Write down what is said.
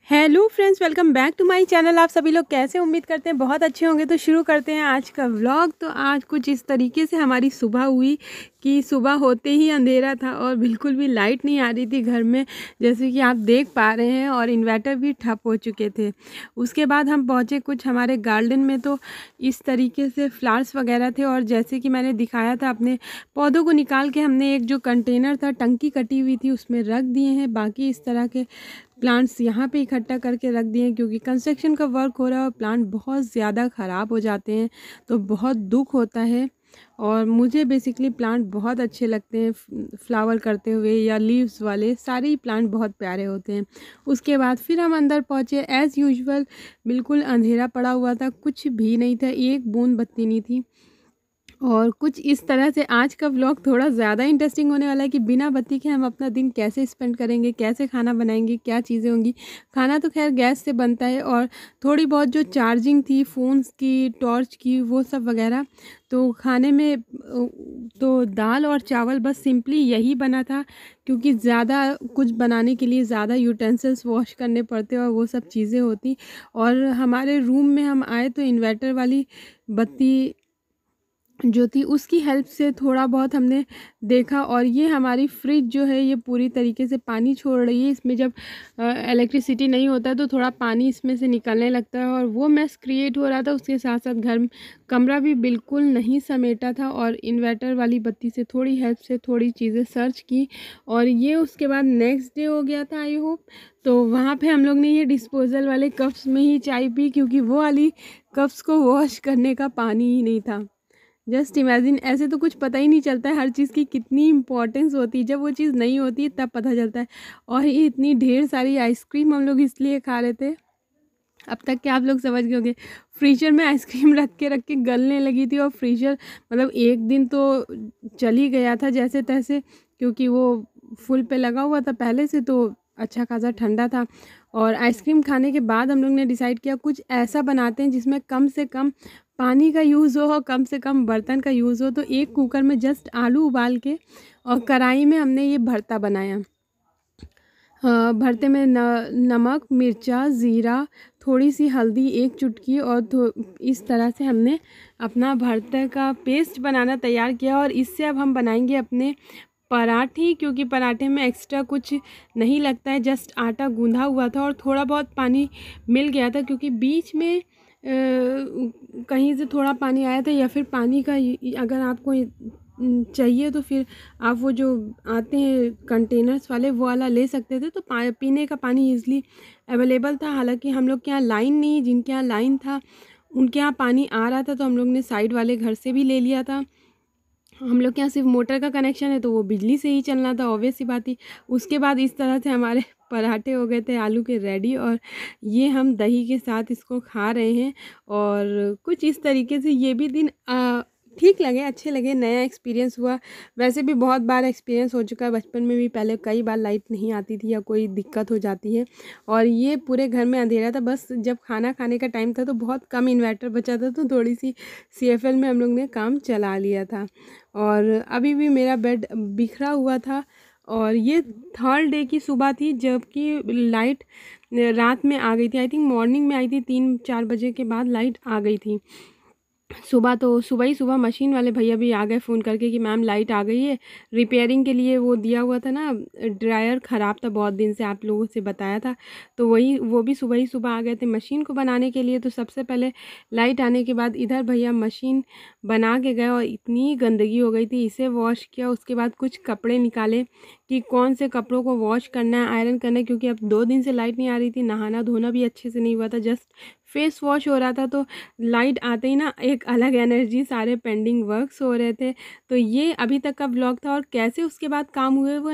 Hello friends, welcome back to my channel. आप सभी लोग कैसे, उम्मीद करते हैं बहुत अच्छे होंगे। तो शुरू करते हैं आज का व्लॉग। तो आज कुछ इस तरीके से हमारी सुबह हुई कि सुबह होते ही अंधेरा था और बिल्कुल भी लाइट नहीं आ रही थी घर में, जैसे कि आप देख पा रहे हैं, और इन्वर्टर भी ठप हो चुके थे। उसके बाद हम पहुँचे कुछ हमारे गार्डन में, तो इस तरीके से फ्लावर्स वगैरह थे, और जैसे कि मैंने दिखाया था अपने पौधों को निकाल के हमने एक जो कंटेनर था, टंकी कटी हुई थी, उसमें रख दिए हैं। बाकी इस तरह के प्लांट्स यहाँ पे इकट्ठा करके रख दिए हैं, क्योंकि कंस्ट्रक्शन का वर्क हो रहा है और प्लांट बहुत ज़्यादा ख़राब हो जाते हैं, तो बहुत दुख होता है। और मुझे बेसिकली प्लांट बहुत अच्छे लगते हैं, फ्लावर करते हुए या लीव्स वाले, सारे ही प्लांट बहुत प्यारे होते हैं। उसके बाद फिर हम अंदर पहुँचे। एज़ यूजुअल बिल्कुल अंधेरा पड़ा हुआ था, कुछ भी नहीं था, एक बूंद बत्ती नहीं थी। और कुछ इस तरह से आज का व्लॉग थोड़ा ज़्यादा इंटरेस्टिंग होने वाला है कि बिना बत्ती के हम अपना दिन कैसे स्पेंड करेंगे, कैसे खाना बनाएंगे, क्या चीज़ें होंगी। खाना तो खैर गैस से बनता है, और थोड़ी बहुत जो चार्जिंग थी फ़ोन्स की, टॉर्च की, वो सब वगैरह। तो खाने में तो दाल और चावल बस सिंपली यही बना था, क्योंकि ज़्यादा कुछ बनाने के लिए ज़्यादा यूटेंसिल्स वॉश करने पड़ते और वो सब चीज़ें होती। और हमारे रूम में हम आए तो इन्वर्टर वाली बत्ती जो थी उसकी हेल्प से थोड़ा बहुत हमने देखा। और ये हमारी फ्रिज जो है ये पूरी तरीके से पानी छोड़ रही है। इसमें जब इलेक्ट्रिसिटी नहीं होता है तो थोड़ा पानी इसमें से निकलने लगता है, और वो मैस क्रिएट हो रहा था। उसके साथ साथ कमरा भी बिल्कुल नहीं समेटा था, और इन्वर्टर वाली बत्ती से थोड़ी हेल्प से थोड़ी चीज़ें सर्च की। और ये उसके बाद नेक्स्ट डे हो गया था, आई होप। तो वहाँ पे हम लोग ने ये डिस्पोज़ल वाले कप्स में ही चाय पी, क्योंकि वो वाली कप्स को वॉश करने का पानी ही नहीं था। जस्ट इमेजिन, ऐसे तो कुछ पता ही नहीं चलता है हर चीज़ की कितनी इम्पोर्टेंस होती है, जब वो चीज़ नहीं होती है तब पता चलता है। और ये इतनी ढेर सारी आइसक्रीम हम लोग इसलिए खा रहे थे, अब तक के आप लोग समझ गए होंगे। फ्रीजर में आइसक्रीम रख के गलने लगी थी, और फ्रीजर मतलब एक दिन तो चल ही गया था जैसे तैसे, क्योंकि वो फुल पे लगा हुआ था पहले से, तो अच्छा खासा ठंडा था। और आइसक्रीम खाने के बाद हम लोग ने डिसाइड किया कुछ ऐसा बनाते हैं जिसमें कम से कम पानी का यूज़ हो और कम से कम बर्तन का यूज़ हो। तो एक कुकर में जस्ट आलू उबाल के और कढ़ाई में हमने ये भरता बनाया। भरते में नमक, मिर्चा, ज़ीरा, थोड़ी सी हल्दी, एक चुटकी, और इस तरह से हमने अपना भरते का पेस्ट बनाना तैयार किया। और इससे अब हम बनाएंगे अपने पराठे, क्योंकि पराठे में एक्स्ट्रा कुछ नहीं लगता है, जस्ट आटा गूंधा हुआ था और थोड़ा बहुत पानी मिल गया था, क्योंकि बीच में कहीं से थोड़ा पानी आया था, या फिर पानी का अगर आपको चाहिए तो फिर आप वो जो आते हैं कंटेनर्स वाले वो वाला ले सकते थे। तो पीने का पानी ईज़िली अवेलेबल था। हालांकि हम लोग के यहाँ लाइन नहीं, जिनके यहाँ लाइन था उनके यहाँ पानी आ रहा था, तो हम लोग ने साइड वाले घर से भी ले लिया था। हम लोग के यहाँ सिर्फ मोटर का कनेक्शन है, तो वो बिजली से ही चलना था, ऑब्वियस सी बात थी। उसके बाद इस तरह से हमारे पराठे हो गए थे आलू के रेडी, और ये हम दही के साथ इसको खा रहे हैं। और कुछ इस तरीके से ये भी दिन ठीक लगे, अच्छे लगे, नया एक्सपीरियंस हुआ। वैसे भी बहुत बार एक्सपीरियंस हो चुका है, बचपन में भी पहले कई बार लाइट नहीं आती थी या कोई दिक्कत हो जाती है। और ये पूरे घर में अंधेरा था, बस जब खाना खाने का टाइम था तो बहुत कम इन्वर्टर बचा था, तो थोड़ी सी CFL में हम लोग ने काम चला लिया था। और अभी भी मेरा बेड बिखरा हुआ था। और ये थर्ड डे की सुबह थी, जबकि लाइट रात में आ गई थी। आई थिंक मॉर्निंग में आई थी, 3-4 बजे के बाद लाइट आ गई थी। सुबह तो सुबह ही सुबह मशीन वाले भैया भी आ गए फ़ोन करके कि मैम लाइट आ गई है। रिपेयरिंग के लिए वो दिया हुआ था ना, ड्रायर ख़राब था बहुत दिन से, आप लोगों से बताया था। तो वो भी सुबह ही सुबह आ गए थे मशीन को बनाने के लिए। तो सबसे पहले लाइट आने के बाद इधर भैया मशीन बना के गए, और इतनी गंदगी हो गई थी, इसे वॉश किया। उसके बाद कुछ कपड़े निकाले कि कौन से कपड़ों को वॉश करना है, आयरन करना है, क्योंकि अब 2 दिन से लाइट नहीं आ रही थी। नहाना धोना भी अच्छे से नहीं हुआ था, जस्ट फेस वॉश हो रहा था। तो लाइट आते ही ना एक अलग एनर्जी, सारे पेंडिंग वर्क्स हो रहे थे। तो ये अभी तक का व्लॉग था, और कैसे उसके बाद काम हुए वो